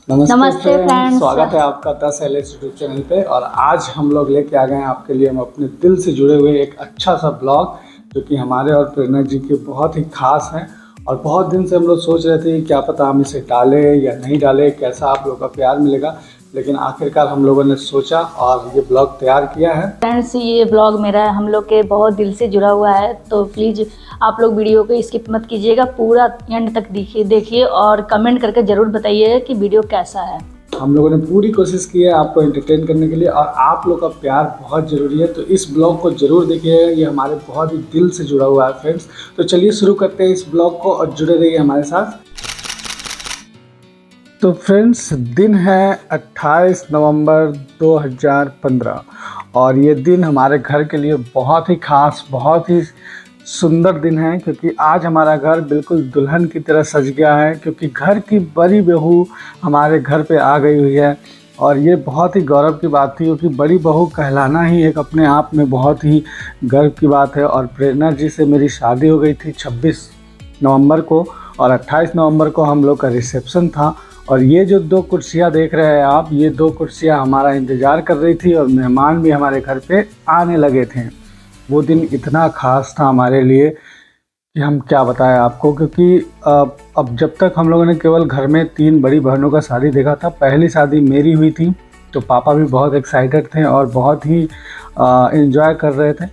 नमस्ते फ्रेंड्स, स्वागत है आपका 10 LS यूट्यूब चैनल पे। और आज हम लोग लेके आ गए हैं आपके लिए हम अपने दिल से जुड़े हुए एक अच्छा सा ब्लॉग, जो कि हमारे और प्रेरणा जी के बहुत ही खास है। और बहुत दिन से हम लोग सोच रहे थे कि क्या पता हम इसे डालें या नहीं डालें, कैसा आप लोग का प्यार मिलेगा। लेकिन आखिरकार हम लोगों ने सोचा और ये ब्लॉग तैयार किया है। फ्रेंड्स ये ब्लॉग मेरा हम लोग के बहुत दिल से जुड़ा हुआ है, तो प्लीज़ आप लोग वीडियो को स्किप मत कीजिएगा, पूरा एंड तक देखिए और कमेंट करके ज़रूर बताइए कि वीडियो कैसा है। हम लोगों ने पूरी कोशिश की है आपको एंटरटेन करने के लिए, और आप लोग का प्यार बहुत ज़रूरी है, तो इस ब्लॉग को ज़रूर देखिएगा। ये हमारे बहुत ही दिल से जुड़ा हुआ है फ्रेंड्स। तो चलिए शुरू करते हैं इस ब्लॉग को और जुड़े रहिए हमारे साथ। तो फ्रेंड्स, दिन है 28 नवंबर 2015 और ये दिन हमारे घर के लिए बहुत ही खास, बहुत ही सुंदर दिन है, क्योंकि आज हमारा घर बिल्कुल दुल्हन की तरह सज गया है, क्योंकि घर की बड़ी बहू हमारे घर पे आ गई हुई है। और ये बहुत ही गौरव की बात थी, क्योंकि बड़ी बहू कहलाना ही एक अपने आप में बहुत ही गर्व की बात है। और प्रेरणा जी से मेरी शादी हो गई थी 26 नवंबर को, और 28 नवंबर को हम लोग का रिसेप्शन था। और ये जो दो कुर्सियाँ देख रहे हैं आप, ये दो कुर्सियाँ हमारा इंतज़ार कर रही थी और मेहमान भी हमारे घर पे आने लगे थे। वो दिन इतना ख़ास था हमारे लिए कि हम क्या बताएं आपको, क्योंकि अब जब तक हम लोगों ने केवल घर में 3 बड़ी बहनों का शादी देखा था। पहली शादी मेरी हुई थी, तो पापा भी बहुत एक्साइटेड थे और बहुत ही इन्जॉय कर रहे थे।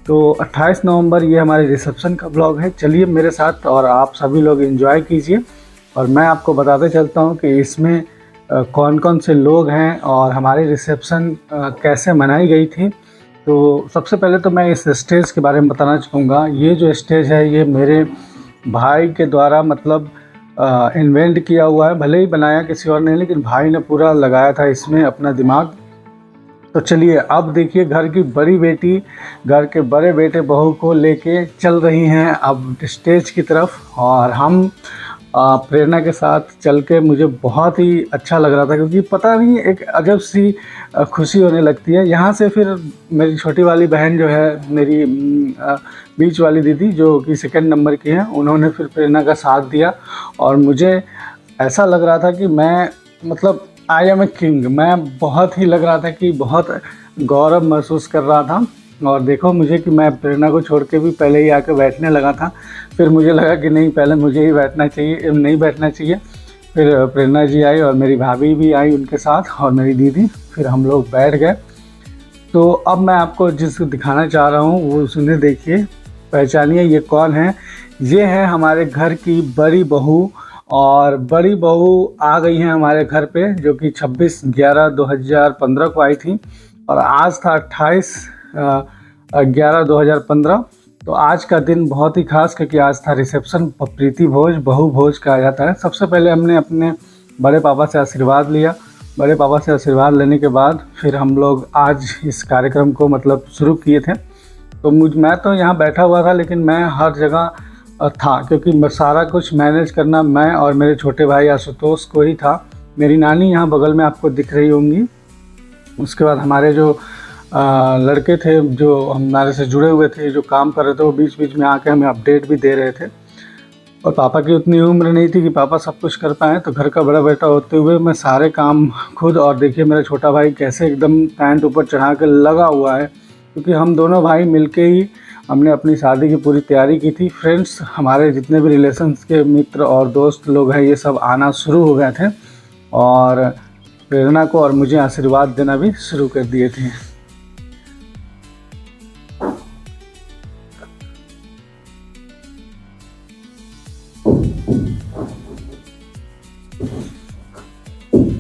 तो 28 नवंबर ये हमारे रिसेप्शन का ब्लॉग है। चलिए मेरे साथ और आप सभी लोग इन्जॉय कीजिए, और मैं आपको बताते चलता हूँ कि इसमें कौन कौन से लोग हैं और हमारी रिसेप्शन कैसे मनाई गई थी। तो सबसे पहले तो मैं इस स्टेज के बारे में बताना चाहूँगा। ये जो स्टेज है ये मेरे भाई के द्वारा मतलब इन्वेंट किया हुआ है, भले ही बनाया किसी और ने, लेकिन भाई ने पूरा लगाया था इसमें अपना दिमाग। तो चलिए अब देखिए, घर की बड़ी बेटी घर के बड़े बेटे बहू को लेके चल रही हैं अब स्टेज की तरफ, और हम प्रेरणा के साथ चल के मुझे बहुत ही अच्छा लग रहा था, क्योंकि पता नहीं एक अजब सी खुशी होने लगती है। यहाँ से फिर मेरी छोटी वाली बहन जो है, मेरी बीच वाली दीदी जो कि सेकंड नंबर की हैं, उन्होंने फिर प्रेरणा का साथ दिया। और मुझे ऐसा लग रहा था कि मैं मतलब आई एम ए किंग। मैं बहुत ही लग रहा था कि बहुत गौरव महसूस कर रहा था। और देखो मुझे कि मैं प्रेरणा को छोड़ के भी पहले ही आके बैठने लगा था। फिर मुझे लगा कि नहीं, पहले मुझे ही बैठना चाहिए, नहीं बैठना चाहिए। फिर प्रेरणा जी आई और मेरी भाभी भी आई उनके साथ, और मेरी दीदी। फिर हम लोग बैठ गए। तो अब मैं आपको जिसको दिखाना चाह रहा हूँ वो सुने, देखिए, पहचानिए ये कौन है। ये है हमारे घर की बड़ी बहू, और बड़ी बहू आ गई हैं हमारे घर पे, जो कि 26/11/2015 को आई थी। और आज था 28/11/2015। तो आज का दिन बहुत ही खास, क्योंकि आज था रिसेप्शन, प्रीति भोज, बहू भोज कहा जाता है। सबसे पहले हमने अपने बड़े पापा से आशीर्वाद लिया। बड़े पापा से आशीर्वाद लेने के बाद फिर हम लोग आज इस कार्यक्रम को मतलब शुरू किए थे। तो मैं तो यहाँ बैठा हुआ था, लेकिन मैं हर जगह था, क्योंकि सारा कुछ मैनेज करना मैं और मेरे छोटे भाई आशुतोष को ही था। मेरी नानी यहाँ बगल में आपको दिख रही होंगी। उसके बाद हमारे जो लड़के थे जो हमारे से जुड़े हुए थे, जो काम कर रहे थे, वो बीच बीच में आके हमें अपडेट भी दे रहे थे। और पापा की उतनी उम्र नहीं थी कि पापा सब कुछ कर पाएँ, तो घर का बड़ा बेटा होते हुए मैं सारे काम खुद। और देखिए मेरा छोटा भाई कैसे एकदम पैंट ऊपर चढ़ा के लगा हुआ है, क्योंकि हम दोनों भाई मिलके ही हमने अपनी शादी की पूरी तैयारी की थी। फ्रेंड्स, हमारे जितने भी रिलेशंस के मित्र और दोस्त लोग हैं, ये सब आना शुरू हो गए थे, और प्रेरणा को और मुझे आशीर्वाद देना भी शुरू कर दिए थे।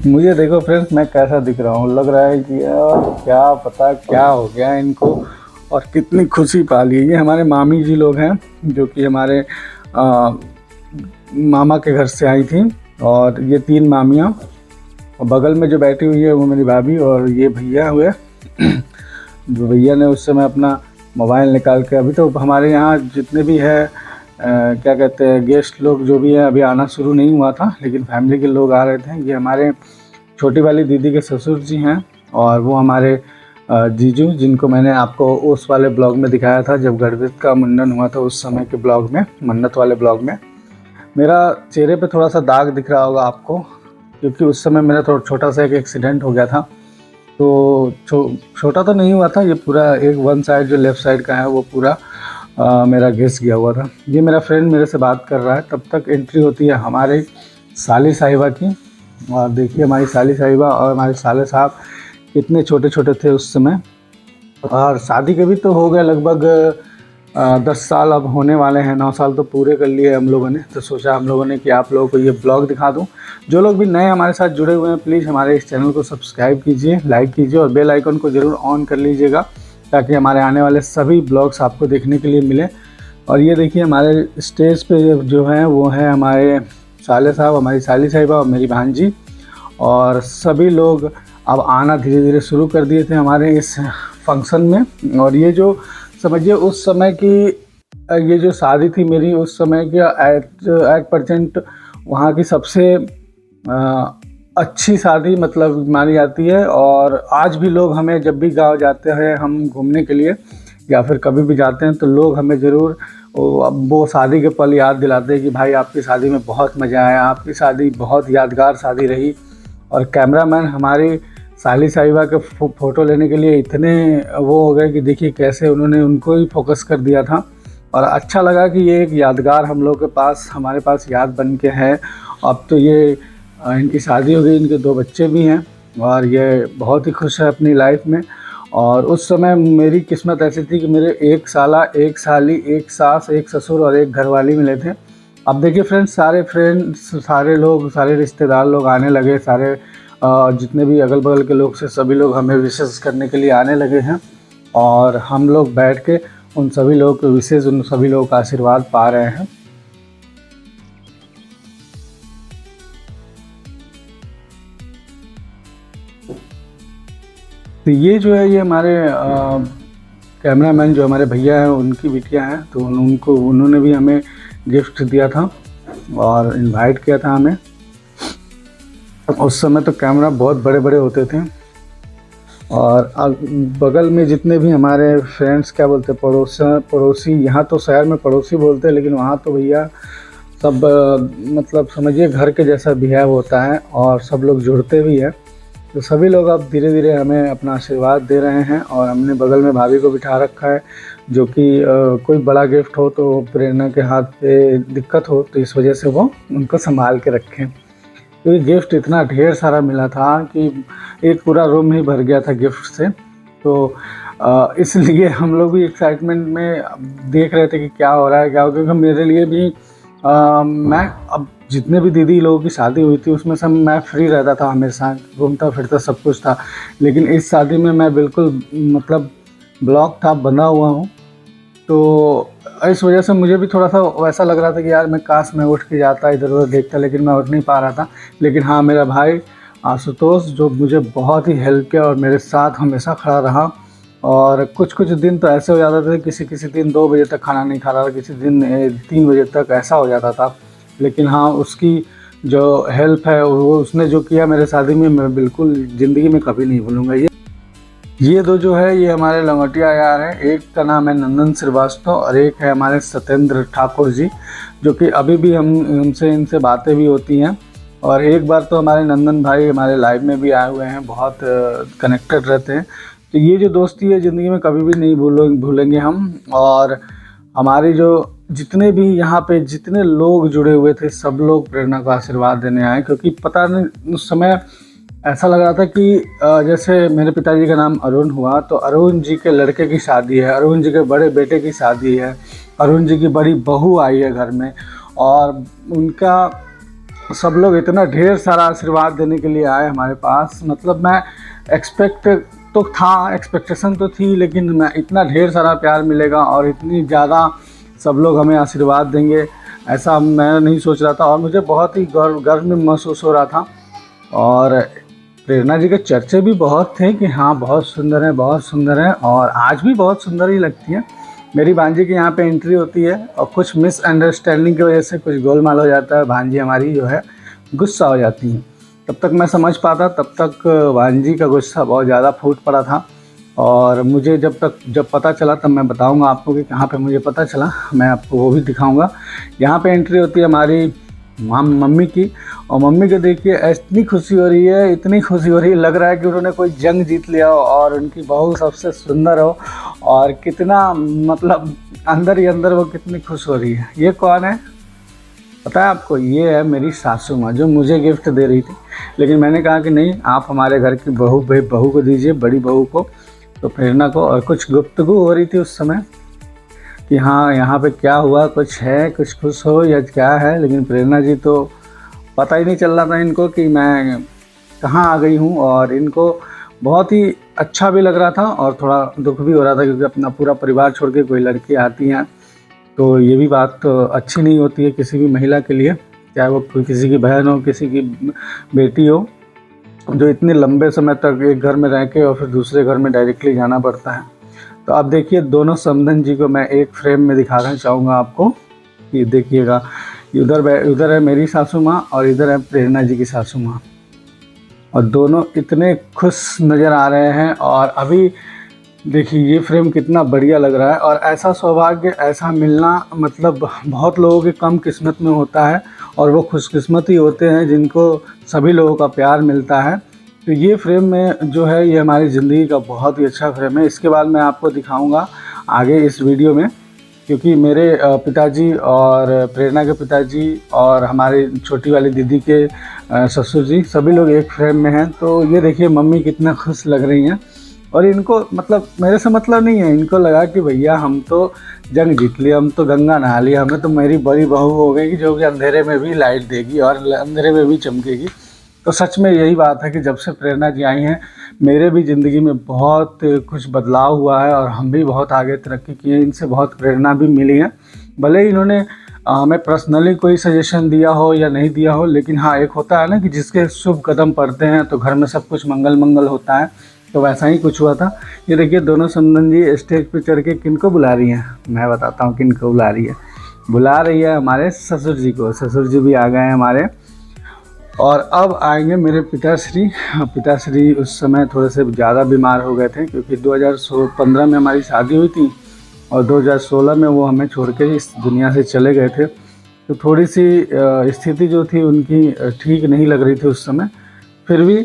मुझे देखो फ्रेंड्स, मैं कैसा दिख रहा हूँ। लग रहा है कि यार क्या पता क्या हो गया इनको, और कितनी खुशी पा ली। ये हमारे मामी जी लोग हैं, जो कि हमारे मामा के घर से आई थी। और ये 3 मामियाँ, और बगल में जो बैठी हुई है वो मेरी भाभी, और ये भैया हुए जो भैया ने उस समय अपना मोबाइल निकाल के, अभी तो हमारे यहाँ जितने भी है क्या कहते हैं गेस्ट लोग जो भी है, अभी आना शुरू नहीं हुआ था, लेकिन फैमिली के लोग आ रहे थे। ये हमारे छोटी वाली दीदी के ससुर जी हैं, और वो हमारे जीजू, जिनको मैंने आपको उस वाले ब्लॉग में दिखाया था जब गणपति का मुंडन हुआ था, उस समय के ब्लॉग में, मन्नत वाले ब्लॉग में। मेरा चेहरे पे थोड़ा सा दाग दिख रहा होगा आपको, क्योंकि उस समय मेरा थोड़ा छोटा सा एक एक्सीडेंट हो गया था। तो छोटा तो नहीं हुआ था, ये पूरा एक वन साइड जो लेफ़्ट साइड का है वो पूरा मेरा घिस गया हुआ था। ये मेरा फ्रेंड मेरे से बात कर रहा है, तब तक एंट्री होती है हमारे साली साहिबा की। और देखिए हमारी साली साहिबा और हमारे साले साहब कितने छोटे छोटे थे उस समय, और शादी के भी तो हो गए लगभग 10 साल अब होने वाले हैं, 9 साल तो पूरे कर लिए हम लोगों ने। तो सोचा हम लोगों ने कि आप लोगों को ये ब्लॉग दिखा दूं। जो लोग भी नए हमारे साथ जुड़े हुए हैं प्लीज़ हमारे इस चैनल को सब्सक्राइब कीजिए, लाइक कीजिए और बेल आइकन को ज़रूर ऑन कर लीजिएगा, ताकि हमारे आने वाले सभी ब्लॉग्स आपको देखने के लिए मिले। और ये देखिए हमारे स्टेज पे जो है वो है हमारे साले साहब, हमारी साली साहिबा और मेरी भांजी, और सभी लोग अब आना धीरे धीरे शुरू कर दिए थे हमारे इस फंक्शन में। और ये जो समझिए उस समय की ये जो शादी थी मेरी, उस समय की 8% वहाँ की सबसे अच्छी शादी मतलब मानी जाती है। और आज भी लोग हमें जब भी गांव जाते हैं हम घूमने के लिए या फिर कभी भी जाते हैं, तो लोग हमें ज़रूर वो शादी के पल याद दिलाते हैं कि भाई आपकी शादी में बहुत मज़ा आया, आपकी शादी बहुत यादगार शादी रही। और कैमरामैन हमारी साली साहिबा के फ़ोटो लेने के लिए इतने वो हो गए कि देखिए कैसे उन्होंने उनको ही फोकस कर दिया था। और अच्छा लगा कि ये एक यादगार हम लोग के पास हमारे पास याद बन के है। अब तो ये इनकी शादी हो गई, इनके 2 बच्चे भी हैं और ये बहुत ही खुश है अपनी लाइफ में। और उस समय मेरी किस्मत ऐसी थी कि मेरे 1 साला, 1 साली, 1 सास, 1 ससुर और 1 घरवाली मिले थे। अब देखिए फ्रेंड्स, सारे लोग, सारे रिश्तेदार लोग आने लगे, सारे जितने भी अगल बगल के लोग से सभी लोग हमें विशेष करने के लिए आने लगे हैं। और हम लोग बैठ के उन सभी लोगों के विशेष, उन सभी लोगों का आशीर्वाद पा रहे हैं। तो ये जो है ये हमारे कैमरामैन जो हमारे भैया हैं उनकी बिटिया हैं, तो उन्होंने भी हमें गिफ्ट दिया था और इनवाइट किया था हमें। उस समय तो कैमरा बहुत बड़े बड़े होते थे। और बगल में जितने भी हमारे फ्रेंड्स, क्या बोलते हैं, पड़ोसी, यहाँ तो शहर में पड़ोसी बोलते हैं, लेकिन वहाँ तो भैया सब मतलब समझिए घर के जैसा बिहेव होता है और सब लोग जुड़ते भी हैं। तो सभी लोग अब धीरे धीरे हमें अपना आशीर्वाद दे रहे हैं। और हमने बगल में भाभी को बिठा रखा है, जो कि कोई बड़ा गिफ्ट हो तो प्रेरणा के हाथ पे दिक्कत हो, तो इस वजह से वो उनको संभाल के रखें। तो ये गिफ्ट इतना ढेर सारा मिला था कि एक पूरा रूम ही भर गया था गिफ्ट से। तो इसलिए हम लोग भी एक्साइटमेंट में देख रहे थे कि क्या हो रहा है, क्योंकि मेरे लिए भी मैं अब जितने भी दीदी लोगों की शादी हुई थी उसमें सब मैं फ्री रहता था, हमेशा घूमता फिरता सब कुछ था। लेकिन इस शादी में मैं बिल्कुल मतलब ब्लॉक था, बना हुआ हूँ। तो इस वजह से मुझे भी थोड़ा सा वैसा लग रहा था कि यार मैं काश मैं उठ के जाता, इधर उधर देखता, लेकिन मैं उठ नहीं पा रहा था। लेकिन हाँ, मेरा भाई आशुतोष जो मुझे बहुत ही हेल्प किया और मेरे साथ हमेशा खड़ा रहा। और कुछ दिन तो ऐसे हो जाता था, किसी दिन 2 बजे तक खाना नहीं खा रहा था, किसी दिन 3 बजे तक, ऐसा हो जाता था। लेकिन हाँ, उसकी जो हेल्प है वो उसने जो किया मेरे शादी में, मैं बिल्कुल ज़िंदगी में कभी नहीं भूलूँगा। ये 2 जो है ये हमारे लंगोटिया यार हैं। एक का नाम है नंदन श्रीवास्तव और एक है हमारे सत्येंद्र ठाकुर जी, जो कि अभी भी हमसे इनसे बातें भी होती हैं। और एक बार तो हमारे नंदन भाई हमारे लाइव में भी आए हुए हैं, बहुत कनेक्टेड रहते हैं। तो ये जो दोस्ती है ज़िंदगी में कभी भी नहीं भूलेंगे हम। और हमारी जो जितने भी यहाँ पे जितने लोग जुड़े हुए थे, सब लोग प्रेरणा का आशीर्वाद देने आए, क्योंकि पता नहीं उस समय ऐसा लग रहा था कि जैसे मेरे पिताजी का नाम अरुण हुआ, तो अरुण जी के लड़के की शादी है, अरुण जी के बड़े बेटे की शादी है, अरुण जी की बड़ी बहू आई है घर में, और उनका सब लोग इतना ढेर सारा आशीर्वाद देने के लिए आए हमारे पास। मतलब मैं एक्सपेक्टेशन तो थी, लेकिन मैं इतना ढेर सारा प्यार मिलेगा और इतनी ज़्यादा सब लोग हमें आशीर्वाद देंगे ऐसा मैं नहीं सोच रहा था। और मुझे बहुत ही गर्व में महसूस हो रहा था। और प्रेरणा जी के चर्चे भी बहुत थे कि हाँ बहुत सुंदर है, बहुत सुंदर है, और आज भी बहुत सुंदर ही लगती है। मेरी भांजी की यहाँ पे एंट्री होती है और कुछ मिसअंडरस्टैंडिंग की वजह से कुछ गोलमाल हो जाता है, भांजी हमारी जो है गुस्सा हो जाती है। तब तक मैं समझ पाता, तब तक भांजी का गुस्सा बहुत ज़्यादा फूट पड़ा था। और मुझे जब पता चला तब मैं बताऊंगा आपको कि कहाँ पे मुझे पता चला, मैं आपको वो भी दिखाऊंगा। यहाँ पे एंट्री होती है हमारी मम्मी की। और मम्मी को देखिए इतनी खुशी हो रही है, इतनी खुशी हो रही है, लग रहा है कि उन्होंने कोई जंग जीत लिया हो और उनकी बहू सबसे सुंदर हो। और कितना मतलब अंदर ही अंदर वो कितनी खुश हो रही है। ये कौन है पता है आपको? ये है मेरी सासू माँ, जो मुझे गिफ्ट दे रही थी। लेकिन मैंने कहा कि नहीं, आप हमारे घर की बहू को दीजिए, बड़ी बहू को, तो प्रेरणा को। और कुछ गुफ्तगू हो रही थी उस समय कि हाँ यहाँ पे क्या हुआ, कुछ है, कुछ खुश हो या क्या है। लेकिन प्रेरणा जी तो पता ही नहीं चल रहा था इनको कि मैं कहाँ आ गई हूँ। और इनको बहुत ही अच्छा भी लग रहा था और थोड़ा दुख भी हो रहा था, क्योंकि अपना पूरा परिवार छोड़ के कोई लड़की आती हैं तो ये भी बात तो अच्छी नहीं होती है किसी भी महिला के लिए, चाहे वो किसी की बहन हो, किसी की बेटी हो, जो इतने लंबे समय तक एक घर में रह के और फिर दूसरे घर में डायरेक्टली जाना पड़ता है। तो अब देखिए दोनों समधन जी को मैं एक फ्रेम में दिखाना चाहूँगा आपको, कि देखिएगा उधर है मेरी सासू माँ और इधर है प्रेरणा जी की सासू माँ, और दोनों इतने खुश नज़र आ रहे हैं। और अभी देखिए ये फ्रेम कितना बढ़िया लग रहा है। और ऐसा सौभाग्य, ऐसा मिलना मतलब बहुत लोगों के कम किस्मत में होता है, और वो खुशकिस्मत ही होते हैं जिनको सभी लोगों का प्यार मिलता है। तो ये फ्रेम में जो है ये हमारी ज़िंदगी का बहुत ही अच्छा फ्रेम है। इसके बाद मैं आपको दिखाऊंगा आगे इस वीडियो में, क्योंकि मेरे पिताजी और प्रेरणा के पिताजी और हमारी छोटी वाली दीदी के ससुर जी, सभी लोग एक फ्रेम में हैं। तो ये देखिए मम्मी कितना खुश लग रही हैं। और इनको मतलब मेरे से मतलब नहीं है, इनको लगा कि भैया हम तो जंग जीत लिया, हम तो गंगा नहा लिया, हमें तो मेरी बड़ी बहू हो गई जो कि अंधेरे में भी लाइट देगी और अंधेरे में भी चमकेगी। तो सच में यही बात है कि जब से प्रेरणा जी आई हैं मेरे भी ज़िंदगी में बहुत कुछ बदलाव हुआ है और हम भी बहुत आगे तरक्की की है। इनसे बहुत प्रेरणा भी मिली है। भले ही इन्होंने हमें पर्सनली कोई सजेशन दिया हो या नहीं दिया हो, लेकिन हाँ एक होता है ना कि जिसके शुभ कदम पड़ते हैं तो घर में सब कुछ मंगल मंगल होता है। तो वैसा ही कुछ हुआ था। ये देखिए दोनों समधन जी स्टेज पे चढ़ के किनको बुला रही हैं, मैं बताता हूँ किनको बुला रही है। बुला रही है हमारे ससुर जी को। ससुर जी भी आ गए हैं हमारे। और अब आएंगे मेरे पिताश्री। पिताश्री उस समय थोड़े से ज़्यादा बीमार हो गए थे, क्योंकि 2015 में हमारी शादी हुई थी और 2016 में वो हमें छोड़ के इस दुनिया से चले गए थे। तो थोड़ी सी स्थिति जो थी उनकी ठीक नहीं लग रही थी उस समय। फिर भी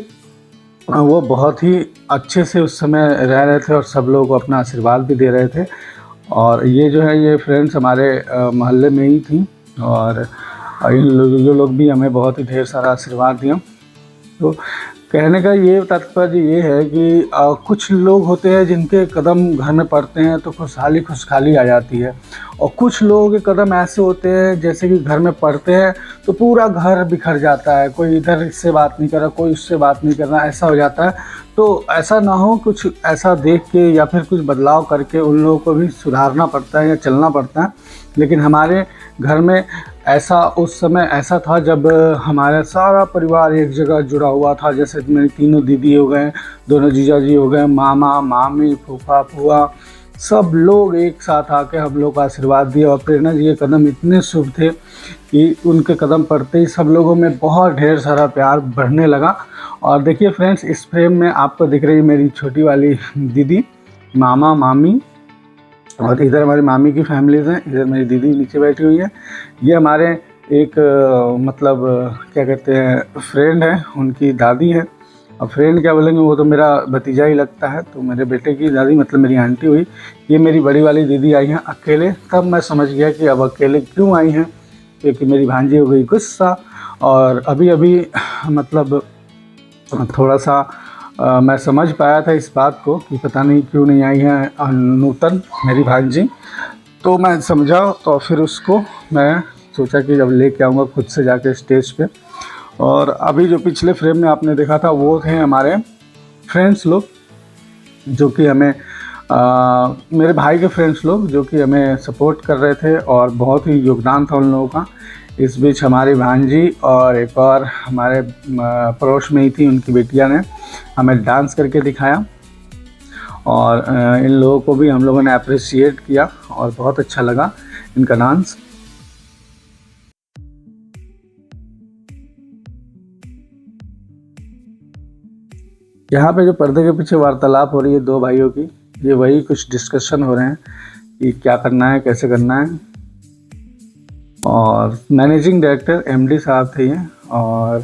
वो बहुत ही अच्छे से उस समय रह रहे थे और सब लोगों को अपना आशीर्वाद भी दे रहे थे। और ये जो है ये फ्रेंड्स हमारे मोहल्ले में ही थी, और इन लोग भी हमें बहुत ही ढेर सारा आशीर्वाद दिया। तो कहने का ये तात्पर्य ये है कि कुछ लोग होते हैं जिनके कदम घर में पड़ते हैं तो खुशहाली आ जाती है, और कुछ लोगों के कदम ऐसे होते हैं जैसे कि घर में पड़ते हैं तो पूरा घर बिखर जाता है, कोई इधर इससे बात नहीं कर रहा, कोई उससे बात नहीं कर रहा, ऐसा हो जाता है। तो ऐसा ना हो, कुछ ऐसा देख के या फिर कुछ बदलाव करके उन लोगों को भी सुधारना पड़ता है या चलना पड़ता है। लेकिन हमारे घर में ऐसा उस समय ऐसा था जब हमारा सारा परिवार एक जगह जुड़ा हुआ था। जैसे मेरी तीनों दीदी हो गए, दोनों जीजा जी हो गए, मामा मामी फूफा फूआ, सब लोग एक साथ आके हम लोग का आशीर्वाद दिया। और प्रेरणा जी के कदम इतने शुभ थे कि उनके कदम पड़ते ही सब लोगों में बहुत ढेर सारा प्यार बढ़ने लगा। और देखिए फ्रेंड्स, इस फ्रेम में आपको दिख रही मेरी छोटी वाली दीदी, मामा मामी, और इधर हमारी मामी की फैमिलीज़ हैं, इधर मेरी दीदी नीचे बैठी हुई है। ये हमारे एक मतलब क्या कहते हैं फ्रेंड है, उनकी दादी है। अब फ्रेंड क्या बोलेंगे, वो तो मेरा भतीजा ही लगता है। तो मेरे बेटे की दादी मतलब मेरी आंटी हुई। ये मेरी बड़ी वाली दीदी आई हैं अकेले। तब मैं समझ गया कि अब अकेले क्यों आई हैं, क्योंकि मेरी भांजी हो गई गुस्सा। और अभी अभी मतलब थोड़ा सा मैं समझ पाया था इस बात को कि पता नहीं क्यों नहीं आई है नूतन मेरी भांजी। तो मैं समझा, तो फिर उसको मैं सोचा कि जब लेके आऊँगा खुद से जाके स्टेज पे। और अभी जो पिछले फ्रेम में आपने देखा था वो थे हमारे फ्रेंड्स लोग, जो कि हमें मेरे भाई के फ्रेंड्स लोग जो कि हमें सपोर्ट कर रहे थे, और बहुत ही योगदान था उन लोगों का। इस बीच हमारी भांजी और एक और हमारे पड़ोस में ही थी, उनकी बेटिया ने हमें डांस करके दिखाया। और इन लोगों को भी हम लोगों ने अप्रिशिएट किया और बहुत अच्छा लगा इनका डांस। यहाँ पे जो पर्दे के पीछे वार्तालाप हो रही है दो भाइयों की, ये वही कुछ डिस्कशन हो रहे हैं कि क्या करना है, कैसे करना है। और मैनेजिंग डायरेक्टर एमडी साहब थे ये, और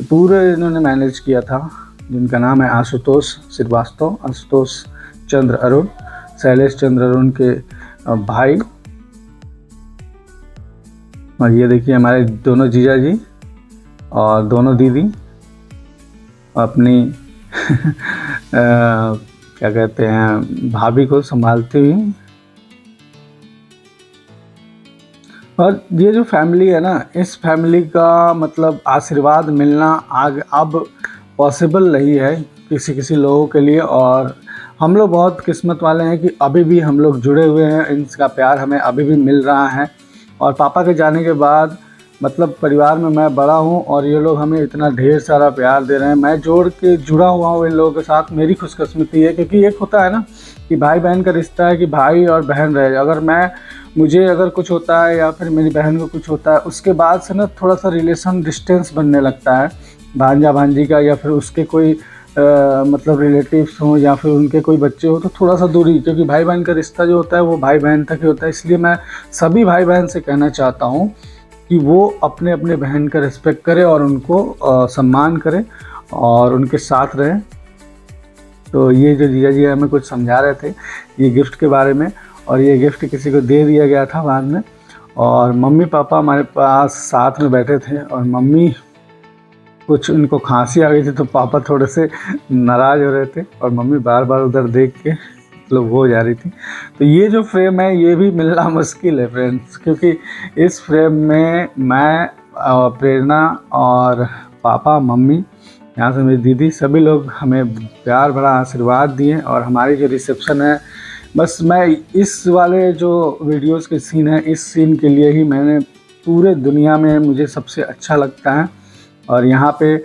पूरे इन्होंने मैनेज किया था, जिनका नाम है आशुतोष श्रीवास्तव, आशुतोष चंद्र अरुण, शैलेश चंद्र अरुण के भाई। और ये देखिए हमारे दोनों जीजा जी और दोनों दीदी अपनी क्या कहते हैं भाभी को संभालती हुई। और ये जो फैमिली है ना, इस फैमिली का मतलब आशीर्वाद मिलना आगे अब पॉसिबल नहीं है किसी किसी लोगों के लिए, और हम लोग बहुत किस्मत वाले हैं कि अभी भी हम लोग जुड़े हुए हैं, इनका प्यार हमें अभी भी मिल रहा है। और पापा के जाने के बाद मतलब परिवार में मैं बड़ा हूँ और ये लोग हमें इतना ढेर सारा प्यार दे रहे हैं। मैं जुड़ा हुआ हूँ इन लोगों के साथ, मेरी खुशकिस्मती है, क्योंकि एक होता है ना कि भाई बहन का रिश्ता है कि भाई और बहन रहे। अगर मुझे अगर कुछ होता है या फिर मेरी बहन को कुछ होता है, उसके बाद से ना थोड़ा सा रिलेशन डिस्टेंस बनने लगता है, भांजा भांजी का या फिर उसके कोई मतलब रिलेटिव्स हों या फिर उनके कोई बच्चे हो, तो थोड़ा सा दूरी, क्योंकि भाई बहन का रिश्ता जो होता है वो भाई बहन तक ही होता है। इसलिए मैं सभी भाई बहन से कहना चाहता हूँ कि वो अपने अपने बहन का रिस्पेक्ट करें और उनको सम्मान करें और उनके साथ रहें। तो ये जो जीजा जी हमें कुछ समझा रहे थे ये गिफ्ट के बारे में, और ये गिफ्ट किसी को दे दिया गया था बाद में। और मम्मी पापा हमारे पास साथ में बैठे थे, और मम्मी कुछ उनको खांसी आ गई थी तो पापा थोड़े से नाराज़ हो रहे थे, और मम्मी बार बार उधर देख के मतलब वो हो जा रही थी। तो ये जो फ्रेम है ये भी मिलना मुश्किल है फ्रेंड्स, क्योंकि इस फ्रेम में मैं, प्रेरणा और पापा मम्मी, यहाँ से मेरी दीदी, सभी लोग हमें प्यार भरा आशीर्वाद दिए। और हमारी जो रिसेप्शन है, बस मैं इस वाले जो वीडियोस के सीन है, इस सीन के लिए ही मैंने पूरे दुनिया में मुझे सबसे अच्छा लगता है। और यहाँ पे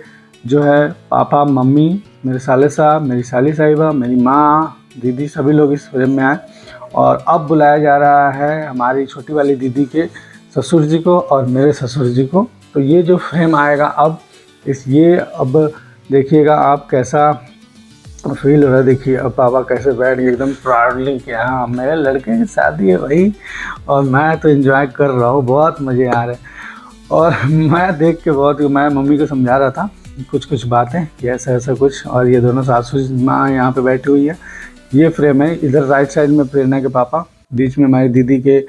जो है पापा मम्मी, मेरे साले साहब, मेरी साली साहिबा, मेरी माँ, दीदी, सभी लोग इस फ्रेम में आए। और अब बुलाया जा रहा है हमारी छोटी वाली दीदी के ससुर जी को और मेरे ससुर जी को। तो ये जो फ्रेम आएगा अब अब देखिएगा आप कैसा फील हो रहा है। देखिए अब पापा कैसे बैठ गए एकदम प्राउडली कि हाँ मेरे लड़के की शादी है भाई, और मैं तो एंजॉय कर रहा हूँ, बहुत मज़े आ रहे हैं। और मैं देख के मैं मम्मी को समझा रहा था कुछ बातें कि ऐसा ऐसा कुछ। और ये दोनों सासू माँ यहाँ पे बैठी हुई है। ये फ्रेम है, इधर राइट साइड में प्रेरणा के पापा, बीच में हमारी दीदी के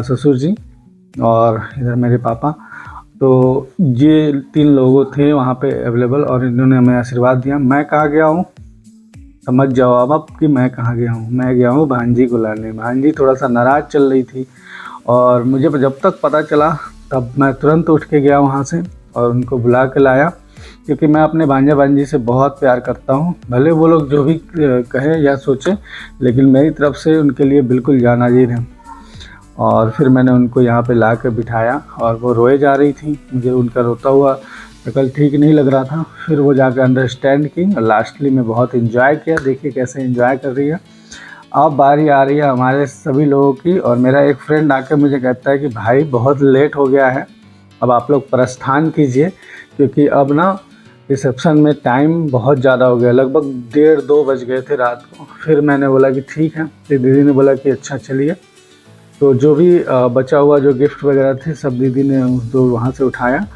ससुर जी, और इधर मेरे पापा। तो ये 3 लोग थे वहाँ पे अवेलेबल, और इन्होंने हमें आशीर्वाद दिया। मैं कहाँ गया हूँ समझ जाओ अब कि मैं कहाँ गया हूँ। मैं गया हूँ भांजी को लाने। भांजी थोड़ा सा नाराज़ चल रही थी, और मुझे जब तक पता चला तब मैं तुरंत उठ के गया वहाँ से और उनको बुला के लाया, क्योंकि मैं अपने भांजा भांजी से बहुत प्यार करता हूँ। भले वो लोग जो भी कहें या सोचें, लेकिन मेरी तरफ से उनके लिए बिल्कुल जान हाजिर है। और फिर मैंने उनको यहाँ पे ला के बिठाया, और वो रोए जा रही थी, मुझे उनका रोता हुआ शक्ल ठीक नहीं लग रहा था। फिर वो जाकर अंडरस्टैंड की, और लास्टली में बहुत इन्जॉय किया। देखिए कैसे इन्जॉय कर रही है। अब बारी आ रही है हमारे सभी लोगों की, और मेरा एक फ्रेंड आके मुझे कहता है कि भाई बहुत लेट हो गया है, अब आप लोग प्रस्थान कीजिए, क्योंकि अब ना रिसेप्शन में टाइम बहुत ज़्यादा हो गया, लगभग 1:30-2 बज गए थे रात को। फिर मैंने बोला कि ठीक है। फिर दीदी ने बोला कि अच्छा चलिए। तो जो भी बचा हुआ जो गिफ्ट वगैरह थे सब दीदी ने वहाँ से उठाया,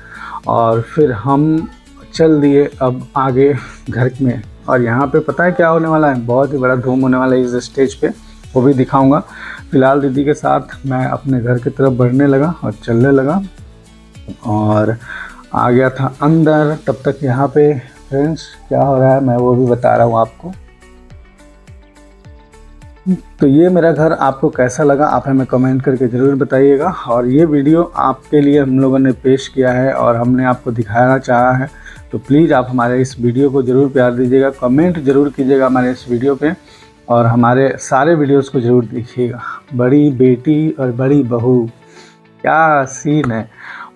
और फिर हम चल दिए अब आगे घर में। और यहाँ पे पता है क्या होने वाला है, बहुत ही बड़ा धूम होने वाला है इस स्टेज पे, वो भी दिखाऊंगा। फ़िलहाल दीदी के साथ मैं अपने घर की तरफ बढ़ने लगा और चलने लगा, और आ गया था अंदर। तब तक यहाँ पे फ्रेंड्स क्या हो रहा है मैं वो भी बता रहा हूँ आपको। तो ये मेरा घर आपको कैसा लगा आप हमें कमेंट करके ज़रूर बताइएगा। और ये वीडियो आपके लिए हम लोगों ने पेश किया है और हमने आपको दिखाना चाहा है, तो प्लीज़ आप हमारे इस वीडियो को ज़रूर प्यार दीजिएगा, कमेंट ज़रूर कीजिएगा हमारे इस वीडियो पे, और हमारे सारे वीडियोस को ज़रूर देखिएगा। बड़ी बेटी और बड़ी बहू, क्या सीन है,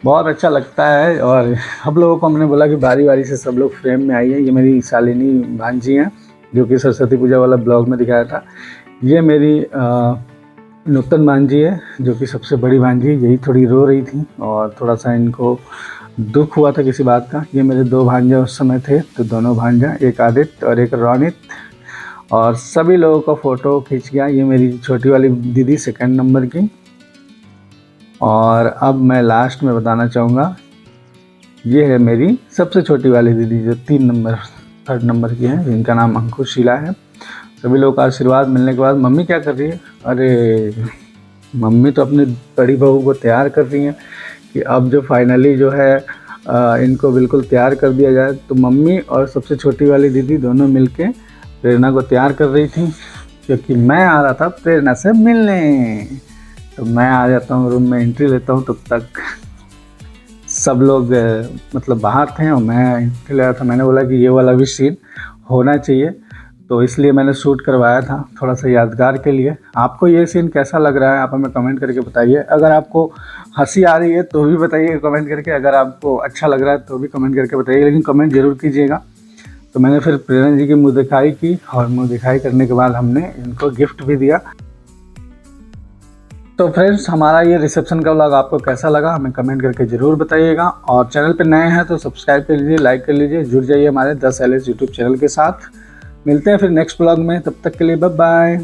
बहुत अच्छा लगता है। और हम लोगों को हमने बोला कि बारी बारी से सब लोग फ्रेम में आइए। ये मेरी शालिनी भांजी हैं, जो कि सरस्वती पूजा वाला ब्लॉग में दिखाया था। ये मेरी नूतन भांजी है, जो कि सबसे बड़ी भांजी, यही थोड़ी रो रही थी और थोड़ा सा इनको दुख हुआ था किसी बात का। ये मेरे 2 भांजे उस समय थे, तो दोनों भांजा, एक आदित्य और एक रोनित, और सभी लोगों का फ़ोटो खींच गया। ये मेरी छोटी वाली दीदी 2nd नंबर की, और अब मैं लास्ट में बताना चाहूँगा, ये है मेरी सबसे छोटी वाली दीदी जो 3 नंबर की है, जिनका नाम अंकुशिला है। सभी लोग का आशीर्वाद मिलने के बाद मम्मी क्या कर रही है? अरे मम्मी तो अपनी बड़ी बहू को तैयार कर रही हैं कि अब जो फाइनली जो है इनको बिल्कुल तैयार कर दिया जाए। तो मम्मी और सबसे छोटी वाली दीदी दोनों मिलके प्रेरणा को तैयार कर रही थी, क्योंकि मैं आ रहा था प्रेरणा से मिलने। तो मैं आ जाता हूँ रूम में, एंट्री लेता हूँ, तब तक सब लोग मतलब बाहर थे और मैं एंट्री ले रहा था। मैंने बोला कि ये वाला भी सीन होना चाहिए, तो इसलिए मैंने शूट करवाया था थोड़ा सा यादगार के लिए। आपको ये सीन कैसा लग रहा है आप हमें कमेंट करके बताइए। अगर आपको हंसी आ रही है तो भी बताइए कमेंट करके, अगर आपको अच्छा लग रहा है तो भी कमेंट करके बताइए, लेकिन कमेंट ज़रूर कीजिएगा। तो मैंने फिर प्रेरणा जी की मुँह दिखाई की, और मुँह दिखाई करने के बाद हमने इनको गिफ्ट भी दिया। तो फ्रेंड्स, हमारा ये रिसेप्शन का व्लॉग आपको कैसा लगा हमें कमेंट करके ज़रूर बताइएगा। और चैनल पे नए हैं तो सब्सक्राइब कर लीजिए, लाइक कर लीजिए, जुड़ जाइए हमारे 10 LS यूट्यूब चैनल के साथ। मिलते हैं फिर नेक्स्ट व्लॉग में, तब तक के लिए बाय बाय।